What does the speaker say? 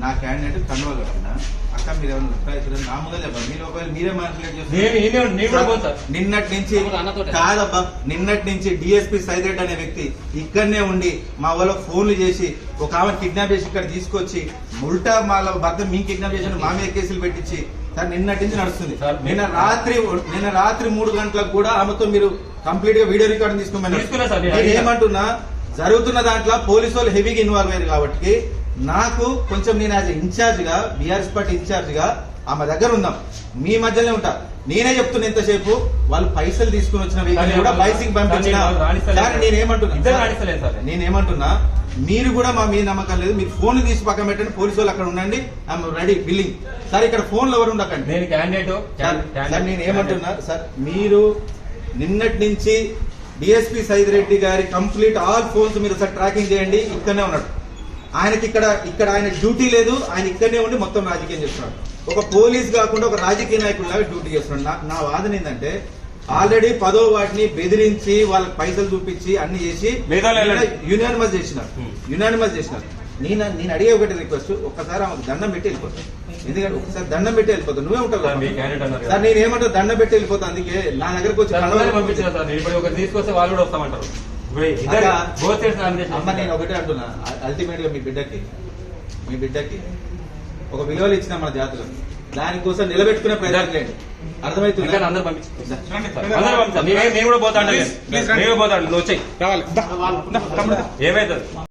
నా క్యాండిడేట్ కన్వా కట్టినా అక్క మీరు ఏమన్నా నా ముందే చెప్పండి. మీరు ఒకవేళ మీరే మానిపులేట్ చేస్తారు. నిన్నటి నుంచి కాదబ్బా, నిన్నటి నుంచి డిఎస్పీ సైదరెడ్డి అనే వ్యక్తి ఇక్కడనే ఉండి మా వాళ్ళకి ఫోన్లు చేసి ఒక ఆమె కిడ్నాప్ చేసి ఇక్కడ తీసుకొచ్చి ఉల్టా మా భర్త మీ కిడ్నాప్ చేసి మా మీద కేసులు పెట్టించి సార్ నిన్నటి నుంచి నడుస్తుంది. నిన్న రాత్రి 3 గంటలకు కూడా ఆమెతో మీరు కంప్లీట్ గా వీడియో రికార్డింగ్ తీసుకోమని నేను ఏమంటున్నా, జరుగుతున్న దాంట్లో పోలీసు వాళ్ళు హెవీగా ఇన్వాల్వ్ అయ్యారు కాబట్టి నాకు కొంచెం నేను యాజ్ ఇన్ఛార్జ్ గా బీఆర్ఎస్ పార్టీ ఇన్ఛార్జ్ గా ఆమె దగ్గర ఉందాం, మీ మధ్యలోనే ఉంటా. నేనే చెప్తున్నా ఎంతసేపు వాళ్ళు పైసలు తీసుకుని వచ్చిన వెహికల్ కూడా బైసిక్ పంపించిన. నేనేమంటున్నా, మీరు కూడా మా మీద నమ్మకం లేదు, మీరు ఫోన్లు తీసి పక్కన పెట్టండి, పోలీసు వాళ్ళు అక్కడ ఉండండి, రెడీ బిల్లింగ్. సార్ ఇక్కడ ఫోన్లు ఎవరు ఉండకండి. సార్ నేను ఏమంటున్నా, సార్ మీరు నిన్నటి నుంచి డిఎస్పీ సైదిరెడ్డి గారి కంప్లీట్ ఆల్ ఫోన్స్ మీరు సార్ ట్రాకింగ్ చేయండి. ఇక్కడనే ఉన్నాడు ఆయనకి, ఇక్కడ ఆయన డ్యూటీ లేదు, ఆయన ఇక్కడనే ఉండి మొత్తం రాజకీయం చేస్తున్నాడు. ఒక పోలీస్ కాకుండా ఒక రాజకీయ నాయకుడిలాగా డ్యూటీ చేస్తున్నాడు. నా వాదన ఏంటంటే ఆల్రెడీ 10వ వాటిని బెదిరించి వాళ్ళకి పైసలు చూపించి అన్ని చేసి యునానిమస్ చేసినారు. నేను అడిగే ఒకటి రిక్వెస్ట్, ఒక్కసారి ఆమెకు దండం పెట్టి వెళ్ళిపోతాను. ఎందుకంటే ఒకసారి దండం పెట్టి వెళ్ళిపోతాను, నువ్వే ఉంటావు సార్. నేను ఏమంటావు, దండం పెట్టి వెళ్ళిపోతాను. అందుకే నా దగ్గరకు వచ్చి అమ్మ నేను ఒకటే అంటున్నా, అల్టిమేట్ గా మీ బిడ్డకి ఒక విలువలు ఇచ్చిన మన జాతులు, దానికోసం నిలబెట్టుకునే ప్రయత్నం చేయండి. అర్థమవుతుంది. ఏమైతుంది